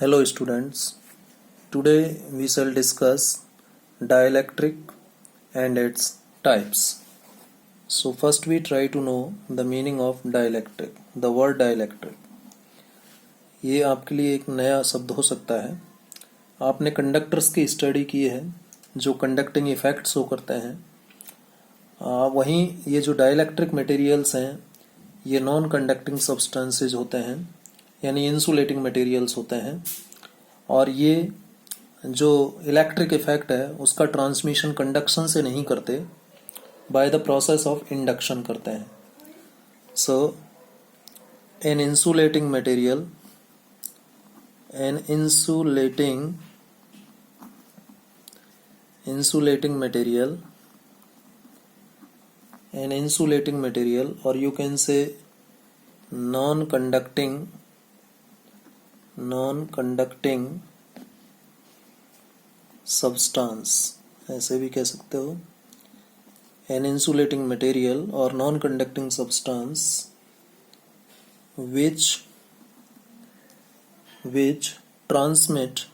Hello students, today we shall discuss dielectric and its types. So first we try to know the meaning of dielectric. The word dielectric, ये आपके लिए एक नया शब्द हो सकता है. आपने कंडक्टर्स की स्टडी की है जो कंडक्टिंग इफेक्ट शो करते हैं. वहीं ये जो डाइलेक्ट्रिक मटेरियल्स हैं ये नॉन कंडक्टिंग सब्सटेंसेज होते हैं, यानी इंसुलेटिंग मटेरियल्स होते हैं. और ये जो इलेक्ट्रिक इफेक्ट है उसका ट्रांसमिशन कंडक्शन से नहीं करते, by the process of induction करते हैं. So an insulating material or you can say non-conducting substance, ऐसे भी कह सकते हो. an insulating material or non-conducting substance which transmit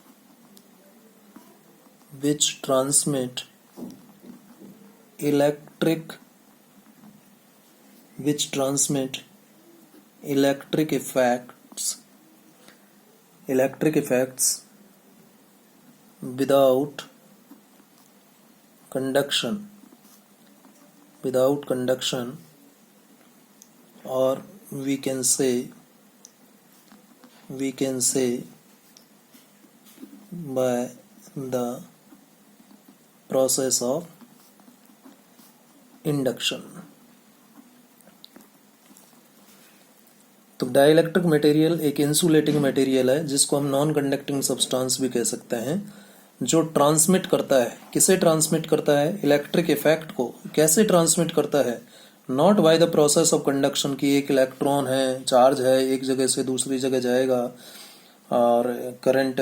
electric effects without conduction, or we can say by the process of induction. तो dielectric material एक insulating material है जिसको हम नॉन कंडक्टिंग सब्सटेंस भी कह सकते हैं, जो ट्रांसमिट करता है. किसे ट्रांसमिट करता है? इलेक्ट्रिक इफेक्ट को. कैसे ट्रांसमिट करता है? Not bye the process of conduction, की एक इलेक्ट्रॉन है, चार्ज है, एक जगह से दूसरी जगह जाएगा और करंट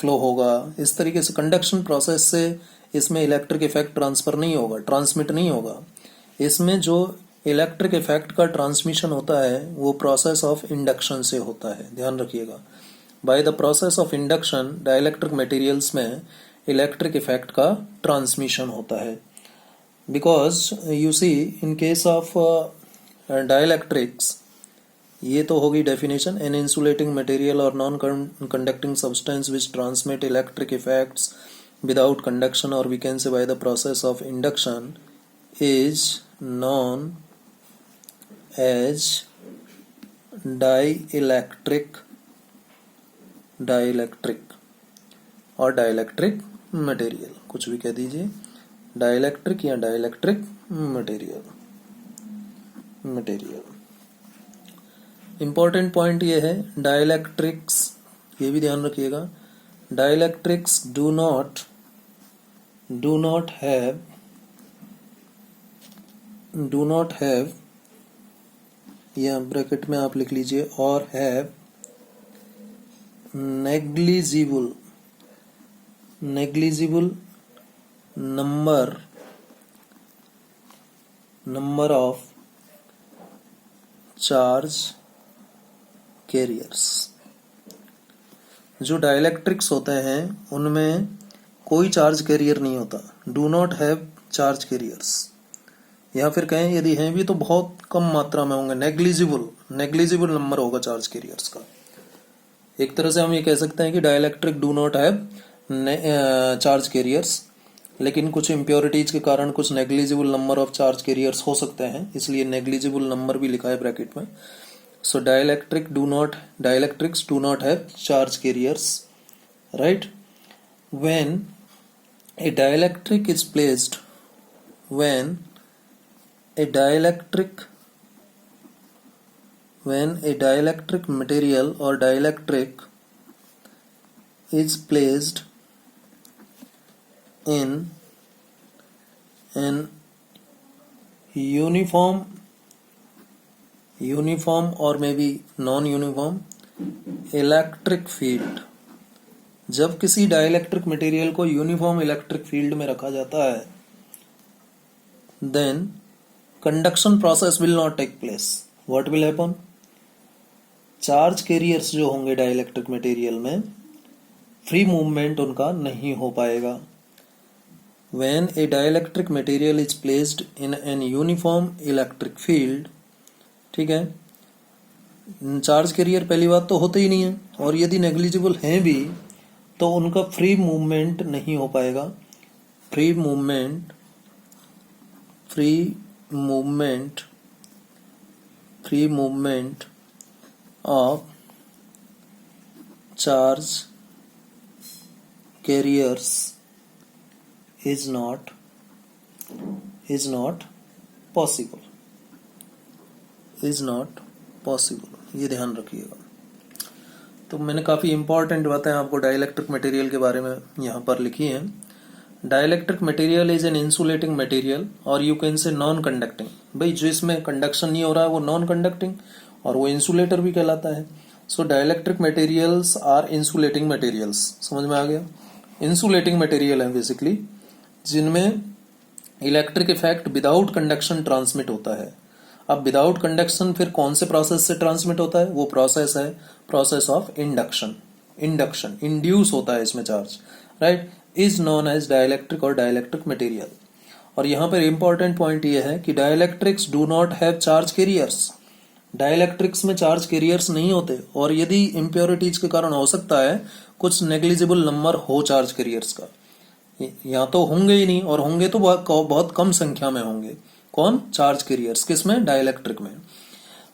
फ्लो होगा. इस तरीके से कंडक्शन प्रोसेस से इसमें इलेक्ट्रिक इफेक्ट ट्रांसफर नहीं होगा, ट्रांसमिट नहीं होगा. इसमें जो इलेक्ट्रिक इफेक्ट का ट्रांसमिशन होता है वो प्रोसेस ऑफ इंडक्शन से होता है. ध्यान रखिएगा, by the process of induction dielectric materials में इलेक्ट्रिक इफेक्ट का ट्रांसमिशन होता है. Because you see in case of dielectrics, ये तो होगी डेफिनेशन, एन इंसुलेटिंग मटेरियल और non conducting substance which transmit electric effects without conduction, or we can say by the process of induction, is known as dielectric और dielectric material. कुछ भी कह दीजिए, dielectric या डाइलेक्ट्रिक मटेरियल. इंपॉर्टेंट पॉइंट ये है, dielectrics, ये भी ध्यान रखिएगा, dielectrics do not have या ब्रैकेट में आप लिख लीजिए, और have negligible number of charge carriers. जो डाइलेक्ट्रिक्स होते हैं उनमें कोई चार्ज कैरियर नहीं होता. Do not have charge carriers, या फिर कहें यदि हैं भी तो बहुत कम मात्रा में होंगे. नेग्लिजिबल नंबर होगा चार्ज कैरियर्स का. एक तरह से हम ये कह सकते हैं कि dielectric do not have charge carriers, लेकिन कुछ इम्प्योरिटीज के कारण कुछ negligible number of charge carriers हो सकते हैं, इसलिए नेग्लिजिबल नंबर भी लिखा है ब्रैकेट में. So dielectrics do not have charge carriers, right? When a dielectric material or dielectric is placed in an uniform और maybe non uniform electric field. जब किसी डाइलेक्ट्रिक मटेरियल को यूनिफॉर्म इलेक्ट्रिक फील्ड में रखा जाता है, then conduction process will not take place. What will happen? Charge carriers जो होंगे डाइलेक्ट्रिक मटेरियल में, फ्री मूवमेंट उनका नहीं हो पाएगा। When a dielectric material is placed in an uniform electric field, ठीक है, चार्ज कैरियर पहली बात तो होते ही नहीं है, और यदि नेग्लिजिबल हैं भी तो उनका फ्री मूवमेंट नहीं हो पाएगा। Free movement of charge carriers is not possible, ये ध्यान रखिएगा। तो मैंने काफ़ी इंपॉर्टेंट बातें आपको डाइलेक्ट्रिक मटेरियल के बारे में यहाँ पर लिखी हैं। Dielectric material is an insulating material or you can say non conducting. भाई जो इसमें कंडक्शन नहीं हो रहा है वो नॉन कंडक्टिंग और वो इंसुलेटर भी कहलाता है। So dielectric materials are insulating materials, समझ में आ गया। इंसुलेटिंग मटेरियल है बेसिकली जिनमें electric effect without conduction transmit होता है। अब विदाउट कंडक्शन फिर कौन से प्रोसेस से ट्रांसमिट होता है? वो प्रोसेस है प्रोसेस ऑफ इंडक्शन। इंड्यूस होता है इसमें charge, right, is known as dielectric और डाइलेक्ट्रिक मटेरियल। और यहाँ पर इंपॉर्टेंट पॉइंट ये है कि dielectrics do not have charge carriers. Dielectrics में चार्ज कैरियर्स नहीं होते, और यदि इम्प्योरिटीज के कारण हो सकता है कुछ नेग्लिजिबल नंबर हो चार्ज कैरियर्स का, या तो होंगे ही नहीं, और होंगे तो बहुत कम संख्या में होंगे। कौन? Charge carriers. किसमें? डाइलेक्ट्रिक में।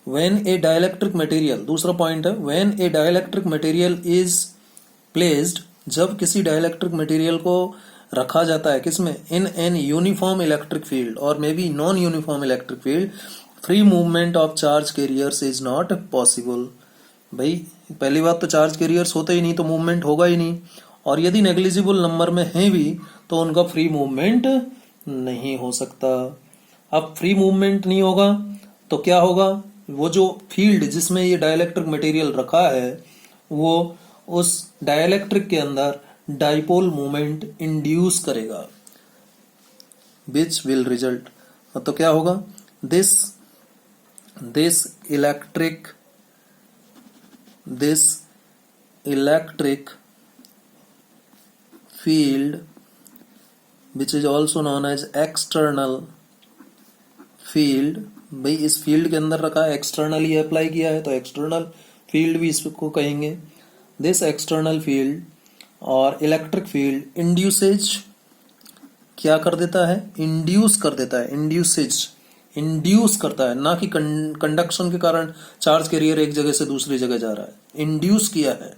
व्हेन ए डाइलेक्ट्रिक मटेरियल, दूसरा पॉइंट है, when a dielectric material is placed, जब किसी डाइलेक्ट्रिक मटेरियल को रखा जाता है किसमें? In an uniform electric field or maybe non uniform electric field, free movement of charge carriers is not possible. भाई पहली बात तो चार्ज कैरियर्स होते ही नहीं तो मूवमेंट होगा ही नहीं, और यदि नेग्लिजिबल नंबर में हैं भी तो उनका फ्री मूवमेंट नहीं हो सकता। अब फ्री मूवमेंट नहीं होगा तो क्या होगा? वो जो फील्ड जिसमें ये डाइलेक्ट्रिक मटेरियल रखा है वो उस डाइलेक्ट्रिक के अंदर डाइपोल मूवमेंट इंड्यूस करेगा, विच विल रिजल्ट, तो क्या होगा? This electric field which is also known as external field, भाई इस फील्ड के अंदर रखा है, एक्सटर्नली अप्लाई किया है तो एक्सटर्नल फील्ड भी इसको कहेंगे। दिस एक्सटर्नल फील्ड और इलेक्ट्रिक फील्ड इंड्यूसेज क्या कर देता है? इंड्यूस कर देता है। इंड्यूस करता है, ना कि कंडक्शन के कारण चार्ज कैरियर एक जगह से दूसरी जगह जा रहा है, इंड्यूस किया है।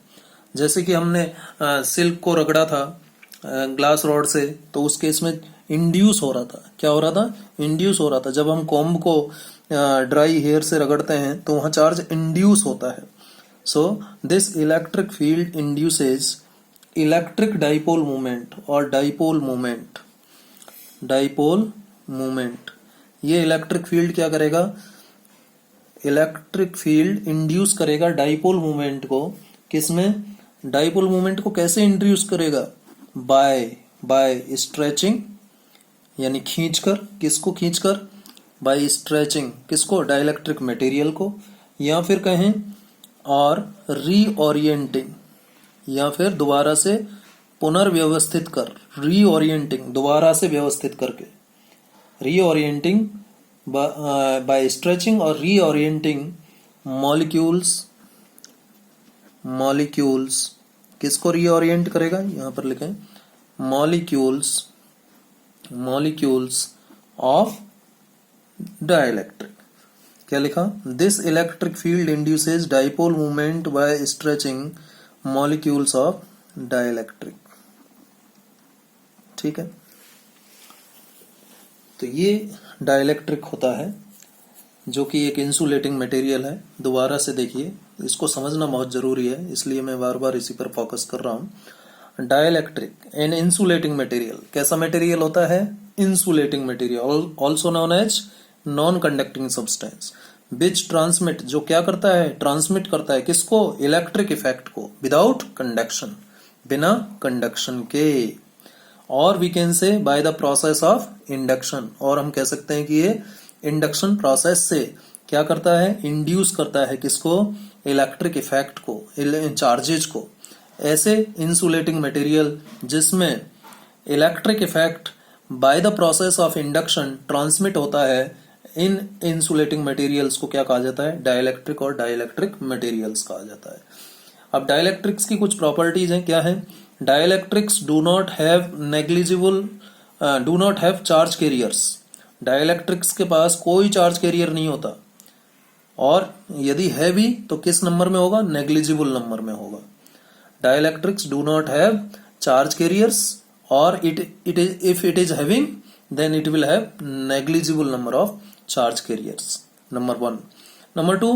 जैसे कि हमने सिल्क को रगड़ा था ग्लास रॉड से, तो उस केस में इंड्यूस हो रहा था। क्या हो रहा था? इंड्यूस हो रहा था। जब हम कॉम्ब को ड्राई हेयर से रगड़ते हैं तो वहां चार्ज इंड्यूस होता है। So this electric field induces electric dipole movement और डाइपोल मूवमेंट। ये इलेक्ट्रिक फील्ड क्या करेगा? इलेक्ट्रिक फील्ड इंड्यूस करेगा डाइपोल मूवमेंट को। किसमें? डाइपोल मूवमेंट को कैसे इंड्यूस करेगा? बाय स्ट्रेचिंग, यानी खींचकर। किसको खींचकर? By stretching. किसको? डाइलेक्ट्रिक मटेरियल को। या फिर कहें और रीओरिएंटिंग, या फिर दोबारा से पुनर्व्यवस्थित कर, रीओरिएंटिंग, दोबारा से व्यवस्थित करके, रीओरिएंटिंग बाय स्ट्रेचिंग और रीओरिएंटिंग मॉलिक्यूल्स। किसको रीओरिएंट करेगा? यहां पर लिखें मॉलिक्यूल्स ऑफ डाइलेक्ट्रिक। क्या लिखा? This electric field induces dipole movement by stretching molecules of dielectric. ठीक है, तो ये डाइलेक्ट्रिक होता है जो कि एक इंसुलेटिंग मटेरियल है। दोबारा से देखिए, इसको समझना बहुत जरूरी है, इसलिए मैं बार बार इसी पर फोकस कर रहा हूं। Dielectric an insulating material. कैसा मटेरियल होता है? Insulating material, also known as non conducting substance, which transmit, जो क्या करता है? ट्रांसमिट करता है किसको? इलेक्ट्रिक इफेक्ट को, विदाउट कंडक्शन, बिना कंडक्शन के। और we can say by the process of induction, और हम कह सकते हैं कि ये इंडक्शन प्रोसेस से क्या करता है? इंड्यूस करता है किसको? इलेक्ट्रिक इफेक्ट को, चार्जेज को। ऐसे इंसुलेटिंग मटेरियल जिसमें electric effect bye the process of induction transmit होता है, इन इंसुलेटिंग मटेरियल्स को क्या कहा जाता है? डाइलेक्ट्रिक और डाइलेक्ट्रिक मटेरियल्स कहा जाता है। अब डाइलेक्ट्रिक्स की कुछ प्रॉपर्टीज हैं, क्या है? Dielectrics do not have charge carriers. Dielectrics के पास कोई चार्ज कैरियर नहीं होता, और यदि है भी तो किस नंबर में होगा? नेग्लिजिबल नंबर में होगा। Dielectrics do not have charge carriers, और if it is having, then it will have negligible number of charge carriers. Number 1. Number 2,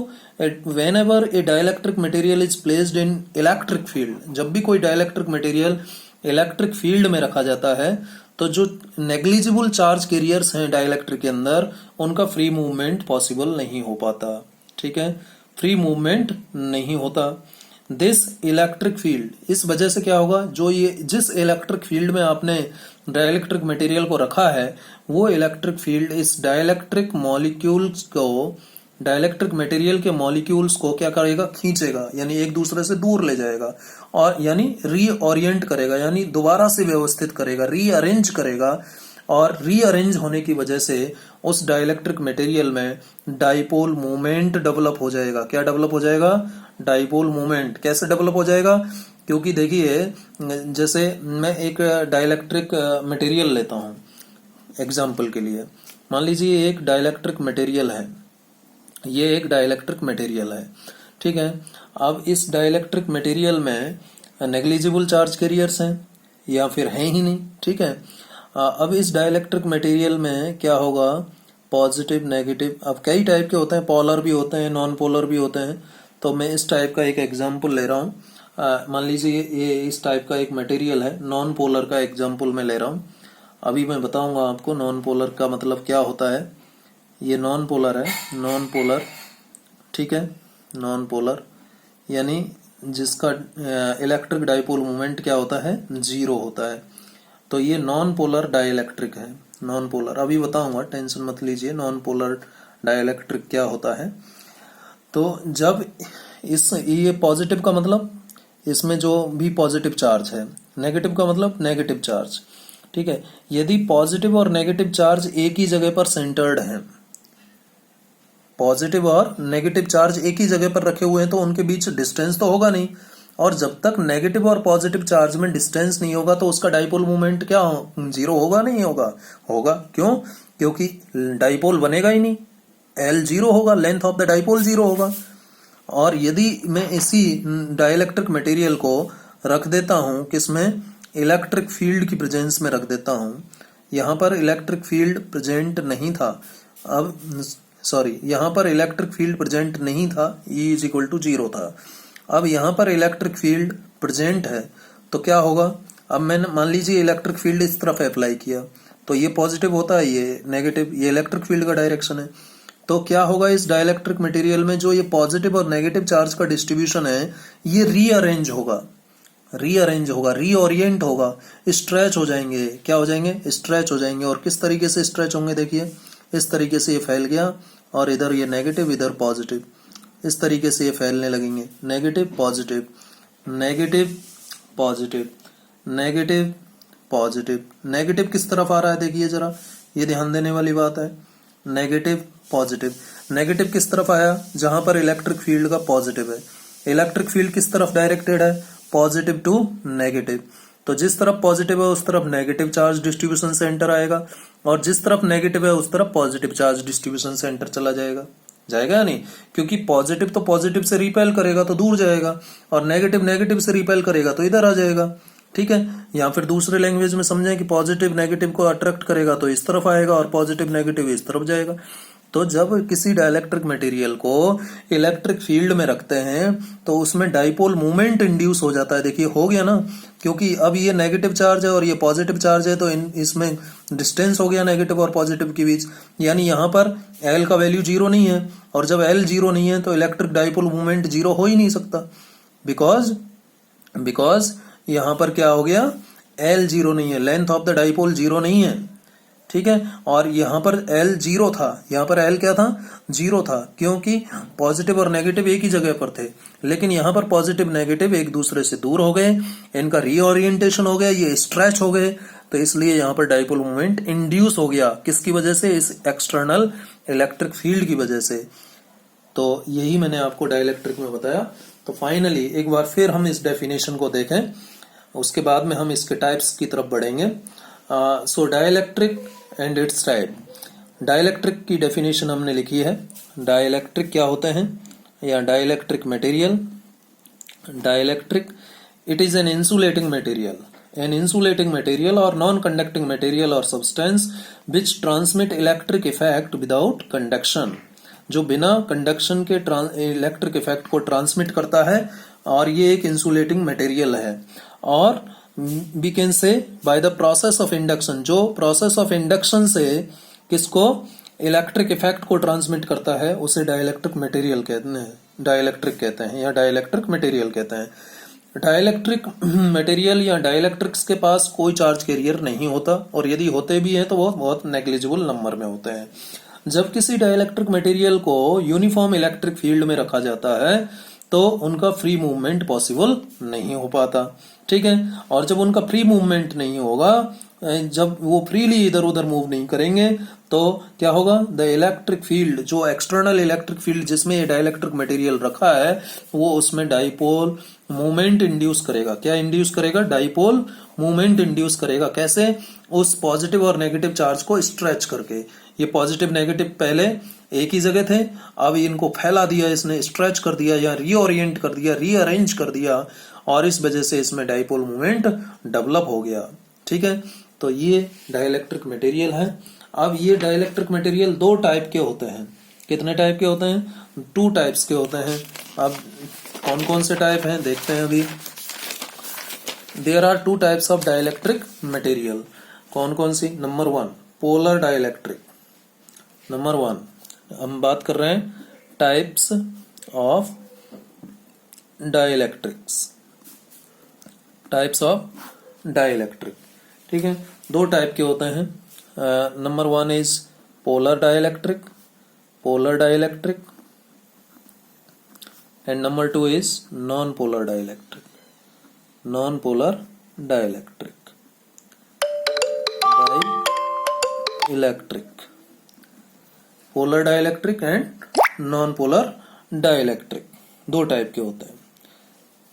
whenever a dielectric material is placed in electric field, जब भी कोई dielectric material electric field में रखा जाता है, तो जो negligible charge carriers हैं dielectric के अंदर, उनका free movement possible नहीं हो पाता। ठीक है, free movement नहीं होता। दिस इलेक्ट्रिक फील्ड, इस वजह से क्या होगा? जो ये जिस इलेक्ट्रिक फील्ड में आपने डाइलेक्ट्रिक मटेरियल को रखा है, वो इलेक्ट्रिक फील्ड इस डाइलेक्ट्रिक मॉलिक्यूल्स को, डाइलेक्ट्रिक मटेरियल के मॉलिक्यूल्स को क्या करेगा? खींचेगा, यानी एक दूसरे से दूर ले जाएगा, और यानी रीओरिएंट करेगा, यानी दोबारा से व्यवस्थित करेगा, रीअरेंज करेगा। और रीअरेंज होने की वजह से उस डाइलेक्ट्रिक मटेरियल में डाइपोल मूवमेंट डेवलप हो जाएगा। क्या डेवलप हो जाएगा? Dipole movement. कैसे डेवलप हो जाएगा? क्योंकि देखिए, जैसे मैं एक डाइलेक्ट्रिक मटेरियल लेता हूं एग्जांपल के लिए। मान लीजिए एक डाइलेक्ट्रिक मटेरियल है, ये एक डाइलेक्ट्रिक मटेरियल है, ठीक है। अब इस डाइलेक्ट्रिक मटेरियल में नेग्लिजिबल चार्ज कैरियर्स हैं या फिर हैं ही नहीं, ठीक है। अब इस डाइलेक्ट्रिक मटेरियल में क्या होगा? पॉजिटिव नेगेटिव, अब कई टाइप के होते हैं, पोलर भी होते हैं, नॉन पोलर भी होते हैं। तो मैं इस टाइप का एक एग्जांपल ले रहा हूँ। मान लीजिए ये इस टाइप का एक मटेरियल है, नॉन पोलर का एग्जांपल मैं ले रहा हूँ। अभी मैं बताऊंगा आपको नॉन पोलर का मतलब क्या होता है। ये नॉन पोलर है, नॉन पोलर, ठीक है। नॉन पोलर यानी जिसका इलेक्ट्रिक डाइपोल मोमेंट क्या होता है? जीरो होता है। तो ये नॉन पोलर डाइलेक्ट्रिक है, नॉन पोलर। अभी बताऊंगा, टेंशन मत लीजिए। नॉन पोलर डाइलेक्ट्रिक क्या होता है? तो जब ये पॉजिटिव का मतलब इसमें जो भी पॉजिटिव चार्ज है, नेगेटिव का मतलब नेगेटिव चार्ज, ठीक है। यदि पॉजिटिव और नेगेटिव चार्ज एक ही जगह पर सेंटर्ड हैं, पॉजिटिव और नेगेटिव चार्ज एक ही जगह पर रखे हुए हैं, तो उनके बीच डिस्टेंस तो होगा नहीं। और जब तक नेगेटिव और पॉजिटिव चार्ज में डिस्टेंस नहीं होगा तो उसका डाइपोल मोमेंट क्या जीरो होगा? नहीं होगा। होगा क्यों? क्योंकि डाइपोल बनेगा ही नहीं, एल जीरो होगा, length of the dipole zero होगा। और यदि मैं इसी डाइलेक्ट्रिक मटेरियल को रख देता हूं किसमें? इलेक्ट्रिक फील्ड की प्रेजेंस में रख देता हूं। यहां पर इलेक्ट्रिक फील्ड प्रेजेंट नहीं था, अब सॉरी, यहां पर इलेक्ट्रिक फील्ड प्रेजेंट नहीं था, E is equal to zero था। अब यहां पर इलेक्ट्रिक फील्ड प्रेजेंट है, तो क्या होगा? अब मैंने मान लीजिए इलेक्ट्रिक फील्ड इस तरफ अप्लाई किया, तो ये पॉजिटिव होता है, ये नेगेटिव, ये इलेक्ट्रिक फील्ड का डायरेक्शन है। तो क्या होगा? इस डाइलेक्ट्रिक मटेरियल में जो ये पॉजिटिव और नेगेटिव चार्ज का डिस्ट्रीब्यूशन है, ये रीअरेंज होगा, रीअरेंज होगा, रीओरिएंट होगा, स्ट्रेच हो जाएंगे। क्या हो जाएंगे? स्ट्रेच हो जाएंगे। और किस तरीके से स्ट्रेच होंगे? देखिए, इस तरीके से ये फैल गया, और इधर ये नेगेटिव, इधर पॉजिटिव, इस तरीके से ये फैलने लगेंगे। Negative positive, negative positive, negative positive. Negative किस तरफ आ रहा है? देखिए जरा, ये ध्यान देने वाली बात है। नेगेटिव पॉजिटिव, नेगेटिव किस तरफ आया? जहां पर इलेक्ट्रिक फील्ड का पॉजिटिव है। इलेक्ट्रिक फील्ड किस तरफ डायरेक्टेड है? Positive to negative. तो जिस तरफ पॉजिटिव है उस तरफ नेगेटिव चार्ज डिस्ट्रीब्यूशन सेंटर आएगा, और जिस तरफ नेगेटिव है उस तरफ पॉजिटिव चार्ज डिस्ट्रीब्यूशन सेंटर चला जाएगा। जाएगा या नहीं? क्योंकि पॉजिटिव तो पॉजिटिव से रिपेल करेगा तो दूर जाएगा, और नेगेटिव नेगेटिव से रिपेल करेगा तो इधर आ जाएगा, ठीक है। या फिर दूसरे लैंग्वेज में समझें कि पॉजिटिव नेगेटिव को अट्रैक्ट करेगा तो इस तरफ आएगा, और पॉजिटिव नेगेटिव इस तरफ जाएगा। तो जब किसी डाइलेक्ट्रिक मटेरियल को इलेक्ट्रिक फील्ड में रखते हैं तो उसमें डाइपोल मूवमेंट इंड्यूस हो जाता है। देखिए, हो गया ना, क्योंकि अब ये नेगेटिव चार्ज है और ये पॉजिटिव चार्ज है, तो इसमें डिस्टेंस हो गया नेगेटिव और पॉजिटिव के बीच। यानी यहाँ पर एल का वैल्यू जीरो नहीं है, और जब एल जीरो नहीं है तो इलेक्ट्रिक डाइपोल मूवमेंट जीरो हो ही नहीं सकता, बिकॉज यहाँ पर क्या हो गया? एल जीरो नहीं है, length of the dipole zero नहीं है, ठीक है। और यहाँ पर L जीरो था, यहाँ पर L क्या था, जीरो था, क्योंकि पॉजिटिव और नेगेटिव एक ही जगह पर थे। लेकिन यहाँ पर पॉजिटिव नेगेटिव एक दूसरे से दूर हो गए, इनका रीओरिएंटेशन हो गया, ये स्ट्रेच हो गए, तो इसलिए यहाँ पर डाइपोल मोमेंट इंड्यूस हो गया। किसकी वजह से, इस एक्सटर्नल इलेक्ट्रिक फील्ड की वजह से। तो यही मैंने आपको डाइलेक्ट्रिक में बताया। तो फाइनली एक बार फिर हम इस डेफिनेशन को देखें, उसके बाद में हम इसके टाइप्स की तरफ बढ़ेंगे। So dielectric and its type. Dielectric की डेफिनेशन हमने लिखी है। डाइलेक्ट्रिक क्या होते हैं, या dielectric material. Dielectric, it is an insulating material, an insulating material or non-conducting material or substance which transmit electric effect without conduction, जो बिना कंडक्शन के इलेक्ट्रिक इफेक्ट को ट्रांसमिट करता है, और ये एक इंसुलेटिंग मटेरियल है। और we can say by the process of induction, जो प्रोसेस ऑफ इंडक्शन से किसको, इलेक्ट्रिक इफेक्ट को ट्रांसमिट करता है, उसे डाइलेक्ट्रिक मटेरियल कहते हैं, डाइलेक्ट्रिक कहते हैं, या डाइलेक्ट्रिक मटेरियल कहते हैं। डाइलेक्ट्रिक मटेरियल या डाइलेक्ट्रिक्स के पास कोई चार्ज कैरियर नहीं होता, और यदि होते भी हैं तो वो बहुत नेग्लिजिबल नंबर में होते हैं। जब किसी डाइलेक्ट्रिक मटेरियल को यूनिफॉर्म इलेक्ट्रिक फील्ड में रखा जाता है तो उनका फ्री मूवमेंट पॉसिबल नहीं हो पाता, ठीक है। और जब उनका फ्री मूवमेंट नहीं होगा, जब वो फ्रीली इधर उधर मूव नहीं करेंगे, तो क्या होगा, द इलेक्ट्रिक फील्ड, जो एक्सटर्नल इलेक्ट्रिक फील्ड जिसमें ये डाइलेक्ट्रिक मटेरियल रखा है, वो उसमें डाइपोल मूवमेंट इंड्यूस करेगा। क्या इंड्यूस करेगा, डाइपोल मूवमेंट इंड्यूस करेगा। कैसे, उस पॉजिटिव और नेगेटिव चार्ज को स्ट्रेच करके। ये पॉजिटिव नेगेटिव पहले एक ही जगह थे, अब इनको फैला दिया इसने, स्ट्रेच कर दिया, या रीओरिएंट कर दिया, रीअरेंज कर दिया, और इस वजह से इसमें डाइपोल मूवमेंट डेवलप हो गया, ठीक है। तो ये डाइलेक्ट्रिक मटेरियल है। अब ये डाइलेक्ट्रिक मटेरियल दो टाइप के होते हैं। कितने टाइप के होते हैं, 2 टाइप्स के होते हैं। अब कौन कौन से टाइप हैं देखते हैं अभी। There are 2 types of dielectric material. कौन कौन सी, नंबर 1 पोलर डाइलेक्ट्रिक। नंबर 1 हम बात कर रहे हैं types of dielectrics, types of dielectric, ठीक है। 2 टाइप के होते हैं। Number 1 is polar dielectric, polar dielectric, and number 2 is non polar dielectric, non polar dielectric, dielectric, polar dielectric and non polar dielectric, 2 type के होते हैं।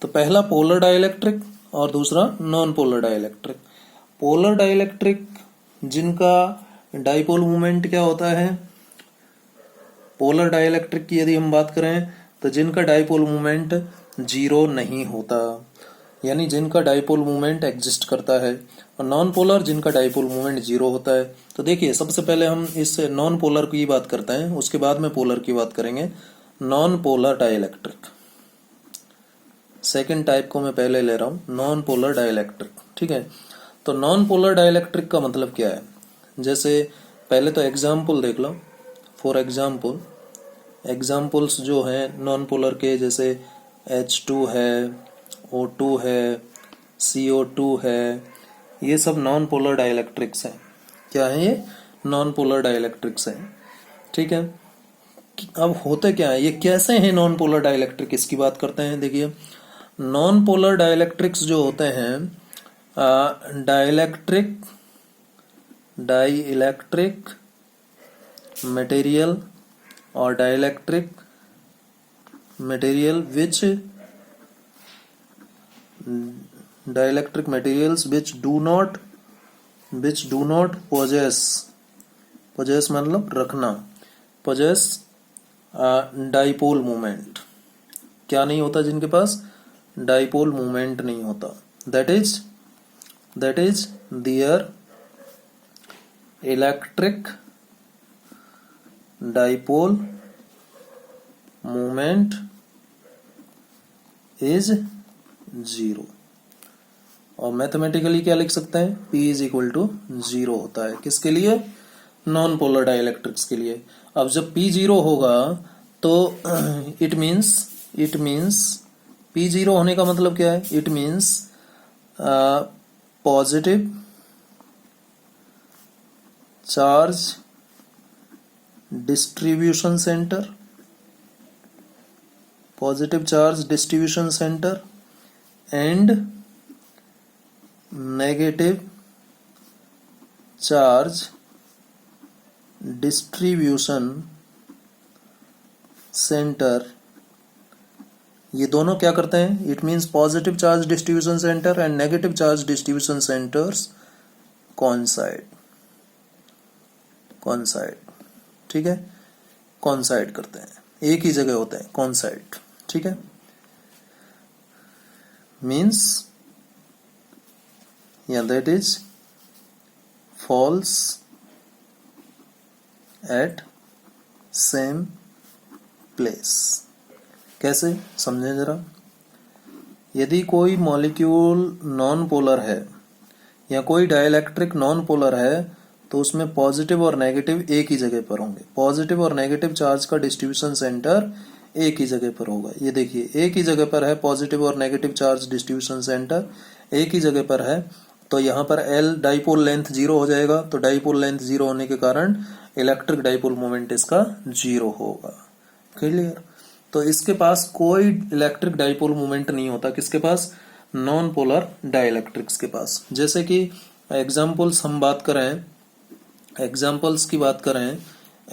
तो पहला पोलर डाइलेक्ट्रिक और दूसरा non polar dielectric. Polar dielectric जिनका डाइपोल मूवमेंट क्या होता है, पोलर डाइलेक्ट्रिक की यदि हम बात करें तो जिनका डाइपोल मूवमेंट 0 नहीं होता, यानी जिनका डाइपोल मूवमेंट एग्जिस्ट करता है। और नॉन पोलर जिनका डाइपोल मूवमेंट 0 होता है। तो देखिए सबसे पहले हम इस नॉन पोलर की बात करते हैं, उसके बाद में पोलर की बात करेंगे। Non polar dielectric, second type को मैं पहले ले रहा हूं, नॉन पोलर डाइलेक्ट्रिक, ठीक है। तो नॉन पोलर डाइलेक्ट्रिक का मतलब क्या है, जैसे पहले तो एग्जाम्पल देख लो। फॉर एग्जाम्पल, एग्जाम्पल्स जो हैं नॉन पोलर के, जैसे H2 है, O2 है, CO2 है, ये सब नॉन पोलर डाइलेक्ट्रिक्स हैं। क्या है ये, नॉन पोलर डाइलेक्ट्रिक्स हैं, ठीक है। अब होते क्या है, ये कैसे हैं नॉन पोलर डाइलेक्ट्रिक, इसकी बात करते हैं। देखिए नॉन पोलर डाइलेक्ट्रिक्स जो होते हैं, डाइलेक्ट्रिक मटेरियल और dielectric material which dielectric materials which do not possess मतलब रखना, possess डाइपोल मूवमेंट। क्या नहीं होता, जिनके पास डाइपोल मूवमेंट नहीं होता, that is there electric dipole movement is 0। और मैथमेटिकली क्या लिख सकते हैं, P इज इक्वल टू 0 होता है। किसके लिए, नॉन पोलर डाइलेक्ट्रिक्स के लिए। अब जब P 0 होगा तो इट मीन्स P 0 होने का मतलब क्या है, it means positive charge distribution centre, positive charge distribution centre and negative charge distribution centre, ये दोनों क्या करते हैं? It means positive charge distribution centre and negative charge distribution centres कॉन्साइड, ठीक है, कॉन्साइड करते हैं, एक ही जगह होते हैं, कॉन्साइड, ठीक है, मीन्स या that is falls at same place. कैसे समझें जरा। यदि कोई मॉलिक्यूल नॉन पोलर है या कोई डाइलेक्ट्रिक नॉन पोलर है तो उसमें पॉजिटिव और नेगेटिव एक ही जगह पर होंगे, पॉजिटिव और नेगेटिव चार्ज का डिस्ट्रीब्यूशन सेंटर एक ही जगह पर होगा। ये देखिए एक ही जगह पर है, पॉजिटिव और नेगेटिव चार्ज डिस्ट्रीब्यूशन सेंटर एक ही जगह पर है, तो यहाँ पर L डाइपोल लेंथ 0 हो जाएगा, तो डाइपोल लेंथ 0 होने के कारण इलेक्ट्रिक डाइपोल मोमेंट इसका 0 होगा। क्लियर। तो इसके पास कोई इलेक्ट्रिक डाइपोल मोमेंट नहीं होता, किसके पास? नॉन पोलर डाइलेक्ट्रिक्स के पास। जैसे कि एग्जांपल्स हम बात करें, एग्जांपल्स की बात करें,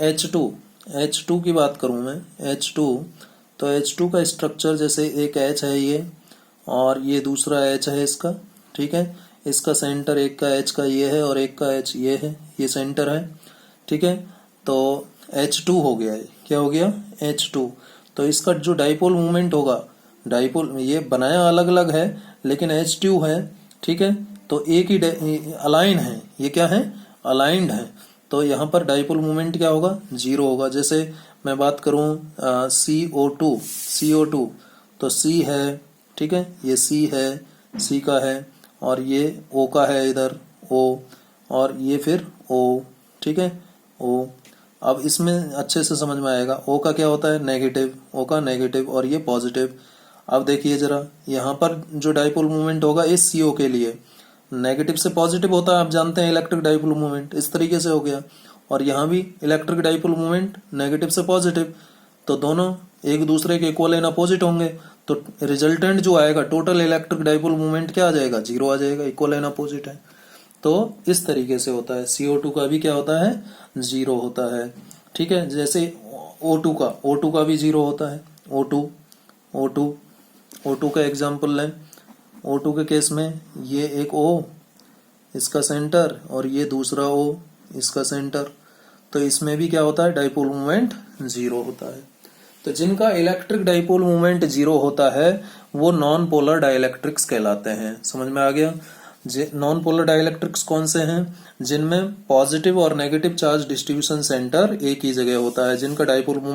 H2 की बात करूं मैं, H2, तो H2 का स्ट्रक्चर जैसे एक H है ये और ये दूसरा H है इसका, ठीक है, इसका सेंटर एक का H का ये है और एक का H ये है, ये सेंटर है, ठीक है, तो H2 हो गया है, क्या हो गया? H2। तो इसका जो डाइपोल मूवमेंट होगा, डाइपोल ये बनाया अलग अलग है लेकिन H2 है, ठीक है, तो एक ही अलाइन है, ये क्या है? अलाइंड है, तो यहाँ पर डाइपोल मूवमेंट क्या होगा? 0 होगा। जैसे मैं बात करूं CO2, तो C है, ठीक है, ये C है, C का है और ये O का है, इधर O और ये फिर O, ठीक है, O। अब इसमें अच्छे से समझ में आएगा, O का क्या होता है? नेगेटिव, O का नेगेटिव और ये पॉजिटिव। अब देखिए जरा, यहाँ पर जो डाइपोल मूवमेंट होगा इस CO के लिए नेगेटिव से पॉजिटिव होता है, आप जानते हैं इलेक्ट्रिक डाइपोल मूवमेंट, इस तरीके से हो गया। और यहाँ भी इलेक्ट्रिक डाइपोल मूवमेंट नेगेटिव से पॉजिटिव, तो दोनों एक दूसरे के इक्वल एंड अपोजिट होंगे, तो रिजल्टेंट जो आएगा टोटल इलेक्ट्रिक डाइपोल मूवमेंट क्या आ जाएगा? 0 आ जाएगा, इक्वल एंड अपोजिट है। तो इस तरीके से होता है। CO2 का भी क्या होता है? 0 होता है, ठीक है। जैसे O2 का भी 0 होता है। O2 का एग्जाम्पल लें, O2 के केस में ये एक O इसका सेंटर और ये दूसरा O इसका सेंटर, तो इसमें भी क्या होता है? डाइपोल मूवमेंट 0 होता है। तो जिनका इलेक्ट्रिक डाइपोल मूवमेंट 0 होता है वो नॉन पोलर डाइलेक्ट्रिक्स कहलाते हैं। समझ में आ गया? नॉन पोलर डाइलेक्ट्रिक्स कौन से हैं? जिनमें पॉजिटिव और नेगेटिव चार्ज डिस्ट्रीब्यूशन सेंटर एक ही जगह होता है, जिनका डाइपोल मूवमेंट